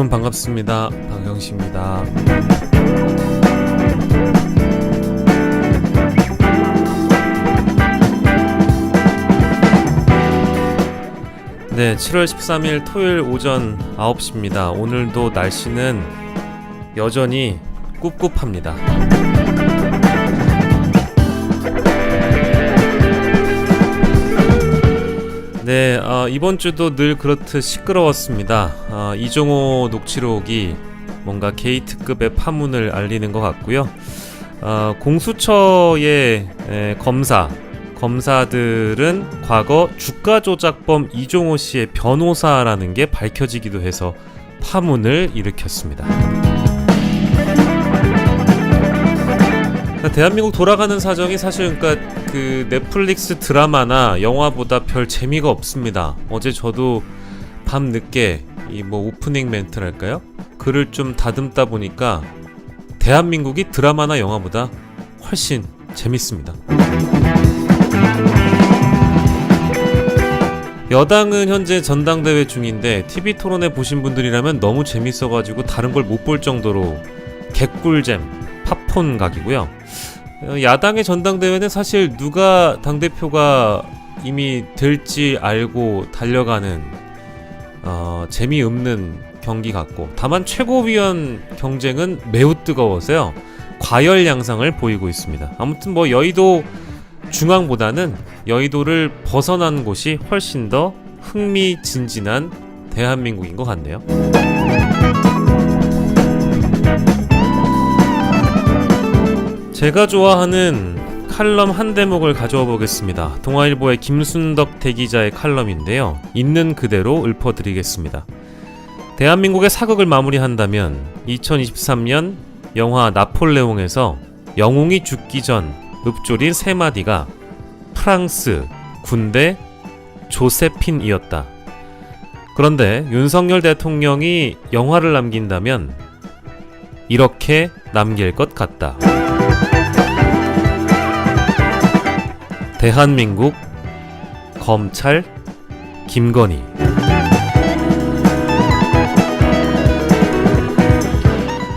여러분 반갑습니다. 박영식입니다. 네, 7월 13일 토요일 오전 9시입니다. 오늘도 날씨는 여전히 꿉꿉합니다. 네, 이번 주도 늘 그렇듯 시끄러웠습니다. 이종호 녹취록이 뭔가 게이트급의 파문을 알리는 것 같고요. 공수처의 검사들은 과거 주가조작범 이종호 씨의 변호사라는 게 밝혀지기도 해서 파문을 일으켰습니다. 대한민국 돌아가는 사정이 사실 그 넷플릭스 드라마나 영화보다 별 재미가 없습니다. 어제 저도 밤 늦게 이 오프닝 멘트랄까요? 글을 좀 다듬다 보니까 대한민국이 드라마나 영화보다 훨씬 재밌습니다. 여당은 현재 전당대회 중인데 TV 토론회 보신 분들이라면 너무 재밌어가지고 다른 걸 못 볼 정도로 개꿀잼 팝콘 각이고요. 야당의 전당대회는 사실 누가 당대표가 이미 될지 알고 달려가는 재미없는 경기 같고, 다만 최고위원 경쟁은 매우 뜨거워서요 과열 양상을 보이고 있습니다. 아무튼 여의도 중앙보다는 여의도를 벗어난 곳이 훨씬 더 흥미진진한 대한민국인 것 같네요. 제가 좋아하는 칼럼 한 대목을 가져와 보겠습니다. 동아일보의 김순덕 대기자의 칼럼인데요. 있는 그대로 읊어드리겠습니다. 대한민국의 사극을 마무리한다면 2023년 영화 나폴레옹에서 영웅이 죽기 전 읊조린 세 마디가 프랑스, 군대, 조세핀이었다. 그런데 윤석열 대통령이 영화를 남긴다면 이렇게 남길 것 같다. 대한민국 검찰 김건희.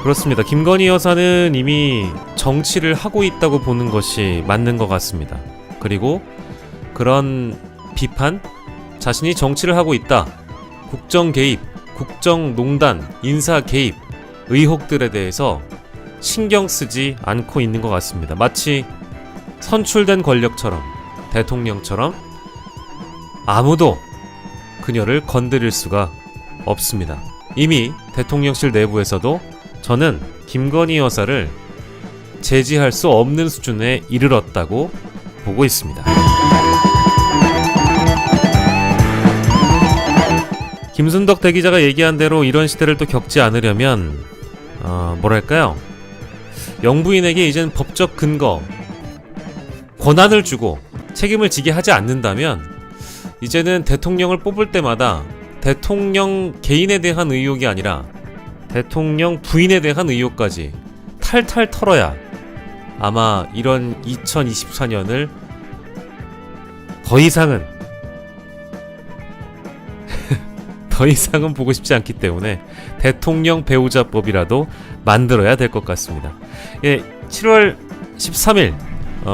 그렇습니다. 김건희 여사는 이미 정치를 하고 있다고 보는 것이 맞는 것 같습니다. 그리고 그런 비판, 자신이 정치를 하고 있다, 국정 개입, 국정농단, 인사 개입 의혹들에 대해서 신경 쓰지 않고 있는 것 같습니다. 마치 선출된 권력처럼, 대통령처럼 아무도 그녀를 건드릴 수가 없습니다. 이미 대통령실 내부에서도 저는 김건희 여사를 제지할 수 없는 수준에 이르렀다고 보고 있습니다. 김순덕 대기자가 얘기한 대로 이런 시대를 또 겪지 않으려면 뭐랄까요? 영부인에게 이젠 법적 근거, 권한을 주고 책임을 지게 하지 않는다면 이제는 대통령을 뽑을 때마다 대통령 개인에 대한 의혹이 아니라 대통령 부인에 대한 의혹까지 탈탈 털어야 아마 이런 2024년을 더 이상은 보고 싶지 않기 때문에 대통령 배우자법이라도 만들어야 될 것 같습니다. 7월 13일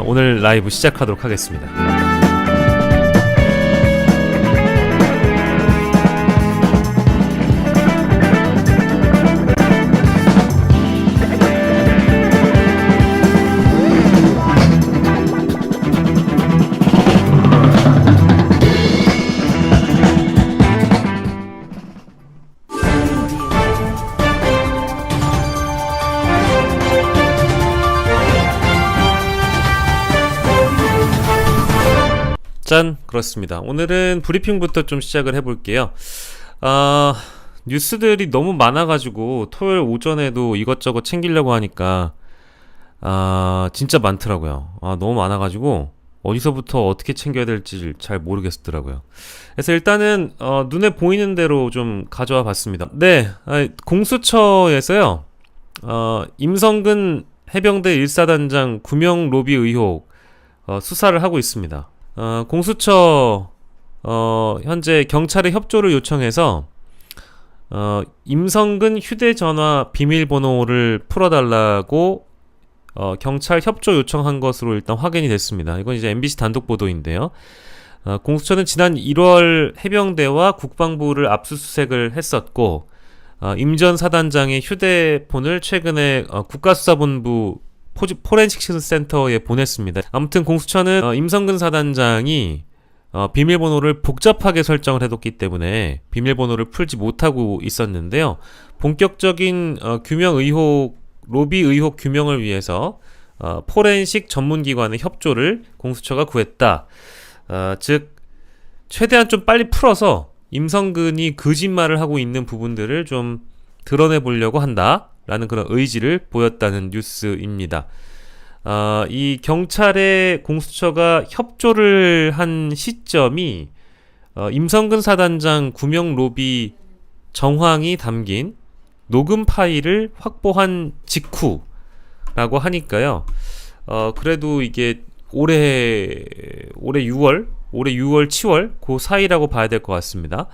오늘 라이브 시작하도록 하겠습니다. 짠! 그렇습니다. 오늘은 브리핑부터 좀 시작을 해볼게요. 뉴스들이 너무 많아가지고 토요일 오전에도 이것저것 챙기려고 하니까 진짜 많더라고요. 너무 많아가지고 어디서부터 어떻게 챙겨야 될지 잘 모르겠더라고요. 그래서 일단은 눈에 보이는 대로 좀 가져와 봤습니다. 네, 공수처에서요 임성근 해병대 1사단장 구명 로비 의혹 수사를 하고 있습니다. 공수처 현재 경찰의 협조를 요청해서 임성근 휴대전화 비밀번호를 풀어달라고 경찰 협조 요청한 것으로 일단 확인이 됐습니다. 이건 이제 MBC 단독 보도인데요. 공수처는 지난 1월 해병대와 국방부를 압수수색을 했었고, 임 전 사단장의 휴대폰을 최근에 국가수사본부 포렌식 센터에 보냈습니다. 아무튼 공수처는 임성근 사단장이 비밀번호를 복잡하게 설정을 해뒀기 때문에 비밀번호를 풀지 못하고 있었는데요. 본격적인 규명 의혹, 로비 의혹 규명을 위해서 포렌식 전문기관의 협조를 공수처가 구했다. 즉 최대한 좀 빨리 풀어서 임성근이 거짓말을 하고 있는 부분들을 좀 드러내보려고 한다라는 그런 의지를 보였다는 뉴스입니다. 이 경찰의 공수처가 협조를 한 시점이 임성근 사단장 구명 로비 정황이 담긴 녹음 파일을 확보한 직후라고 하니까요. 그래도 이게 올해 6월, 7월 그 사이라고 봐야 될 것 같습니다.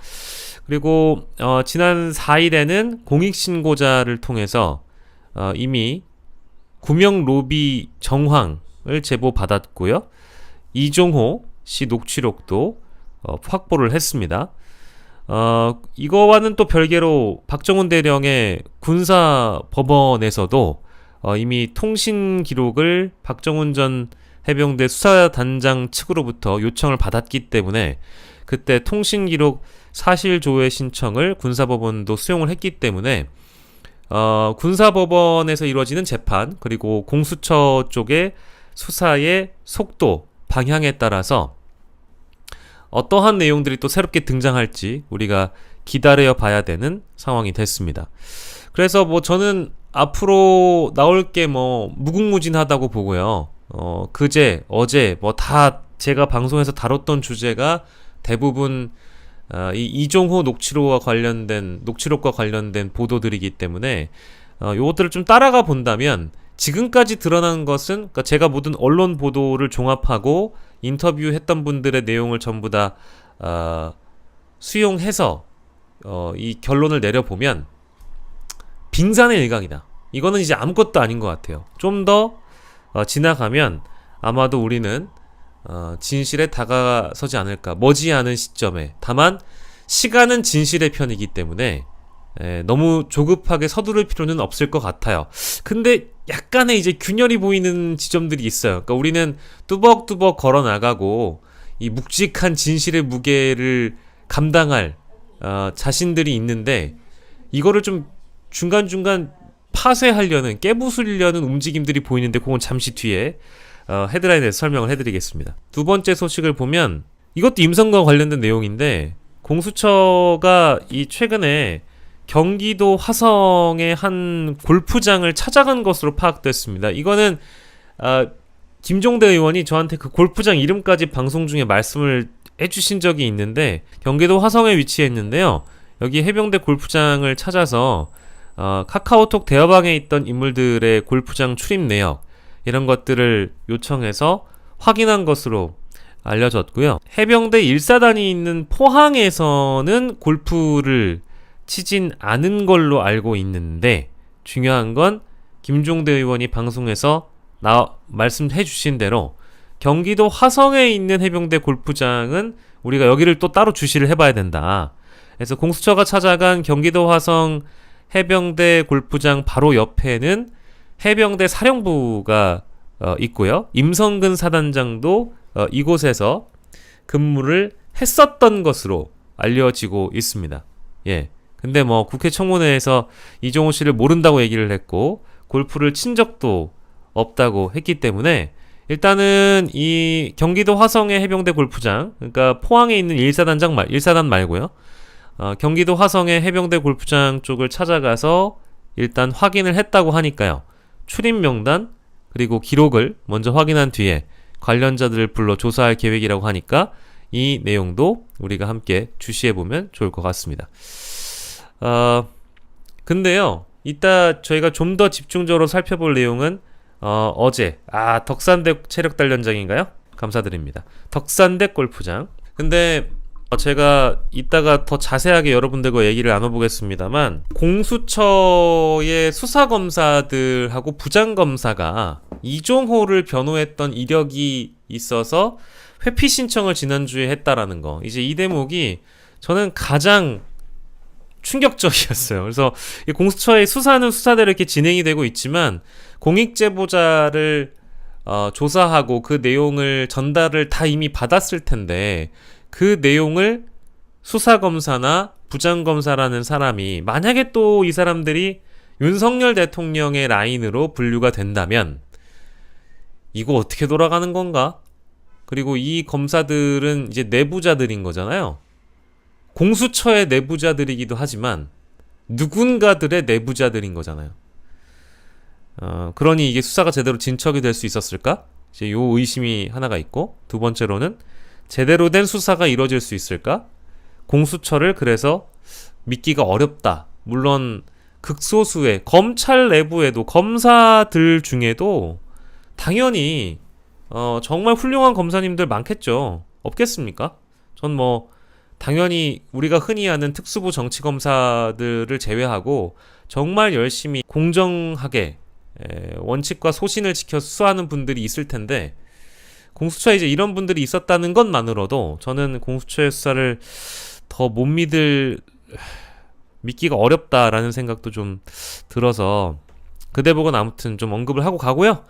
그리고 지난 4일에는 공익신고자를 통해서 이미 구명 로비 정황을 제보받았고요. 이종호 씨 녹취록도 확보를 했습니다. 이거와는 또 별개로 박정훈 대령의 군사법원에서도 이미 통신 기록을 박정훈 전 해병대 수사단장 측으로부터 요청을 받았기 때문에 그때 통신 기록 사실 조회 신청을 군사법원도 수용을 했기 때문에 군사법원에서 이루어지는 재판 그리고 공수처 쪽의 수사의 속도, 방향에 따라서 어떠한 내용들이 또 새롭게 등장할지 우리가 기다려 봐야 되는 상황이 됐습니다. 그래서 뭐 저는 앞으로 나올 게 뭐 무궁무진하다고 보고요. 그제, 어제 뭐 다 제가 방송에서 다뤘던 주제가 대부분 이 이종호 녹취록과 관련된 보도들이기 때문에 요것들을 좀 따라가 본다면 지금까지 드러난 것은 그러니까 제가 모든 언론 보도를 종합하고 인터뷰했던 분들의 내용을 전부 다 수용해서 이 결론을 내려보면 빙산의 일각이다. 이거는 이제 아무것도 아닌 것 같아요. 좀 더 지나가면 아마도 우리는 진실에 다가서지 않을까. 머지않은 시점에. 다만 시간은 진실의 편이기 때문에 너무 조급하게 서두를 필요는 없을 것 같아요. 근데 약간의 이제 균열이 보이는 지점들이 있어요. 그러니까 우리는 뚜벅뚜벅 걸어 나가고 이 묵직한 진실의 무게를 감당할 자신들이 있는데 이거를 좀 중간중간 파쇄하려는 깨부수려는 움직임들이 보이는데 그건 잠시 뒤에 헤드라인에서 설명을 해드리겠습니다. 두 번째 소식을 보면 이것도 임성과 관련된 내용인데 공수처가 이 최근에 경기도 화성의 한 골프장을 찾아간 것으로 파악됐습니다. 이거는 김종대 의원이 저한테 그 골프장 이름까지 방송 중에 말씀을 해주신 적이 있는데 경기도 화성에 위치해 있는데요. 여기 해병대 골프장을 찾아서 카카오톡 대화방에 있던 인물들의 골프장 출입 내역 이런 것들을 요청해서 확인한 것으로 알려졌고요. 해병대 1사단이 있는 포항에서는 골프를 치진 않은 걸로 알고 있는데 중요한 건 김종대 의원이 방송에서 말씀해 주신 대로 경기도 화성에 있는 해병대 골프장은 우리가 여기를 또 따로 주시를 해봐야 된다. 그래서 공수처가 찾아간 경기도 화성 해병대 골프장 바로 옆에는 해병대 사령부가 있고요. 임성근 사단장도 이곳에서 근무를 했었던 것으로 알려지고 있습니다. 예. 근데 뭐 국회 청문회에서 이종호 씨를 모른다고 얘기를 했고 골프를 친 적도 없다고 했기 때문에 일단은 이 경기도 화성의 해병대 골프장, 그러니까 포항에 있는 1사단 말고요. 경기도 화성의 해병대 골프장 쪽을 찾아가서 일단 확인을 했다고 하니까요. 출입 명단 그리고 기록을 먼저 확인한 뒤에 관련자들을 불러 조사할 계획이라고 하니까 이 내용도 우리가 함께 주시해보면 좋을 것 같습니다. 근데요, 이따 저희가 좀 더 집중적으로 살펴볼 내용은 어제 덕산대 체력단련장인가요? 감사드립니다. 덕산대 골프장. 근데 제가 이따가 더 자세하게 여러분들과 얘기를 나눠보겠습니다만, 공수처의 수사검사들하고 부장검사가 이종호를 변호했던 이력이 있어서 회피 신청을 지난주에 했다라는 거. 이제 이 대목이 저는 가장 충격적이었어요. 그래서 이 공수처의 수사는 수사대로 이렇게 진행이 되고 있지만, 공익제보자를 조사하고 그 내용을 전달을 다 이미 받았을 텐데, 그 내용을 수사검사나 부장검사라는 사람이 만약에 또 이 사람들이 윤석열 대통령의 라인으로 분류가 된다면 이거 어떻게 돌아가는 건가? 그리고 이 검사들은 이제 내부자들인 거잖아요. 공수처의 내부자들이기도 하지만 누군가들의 내부자들인 거잖아요. 그러니 이게 수사가 제대로 진척이 될 수 있었을까? 이제 요 의심이 하나가 있고, 두 번째로는 제대로 된 수사가 이루어질 수 있을까? 공수처를 그래서 믿기가 어렵다. 물론 극소수의 검찰 내부에도 검사들 중에도 당연히 정말 훌륭한 검사님들 많겠죠. 없겠습니까? 전 뭐 당연히 우리가 흔히 아는 특수부 정치검사들을 제외하고 정말 열심히 공정하게 원칙과 소신을 지켜 수사하는 분들이 있을 텐데, 공수처에 이제 이런 분들이 있었다는 것만으로도 저는 공수처의 수사를 더 못 믿기가 어렵다라는 생각도 좀 들어서 그 대목은 아무튼 좀 언급을 하고 가고요.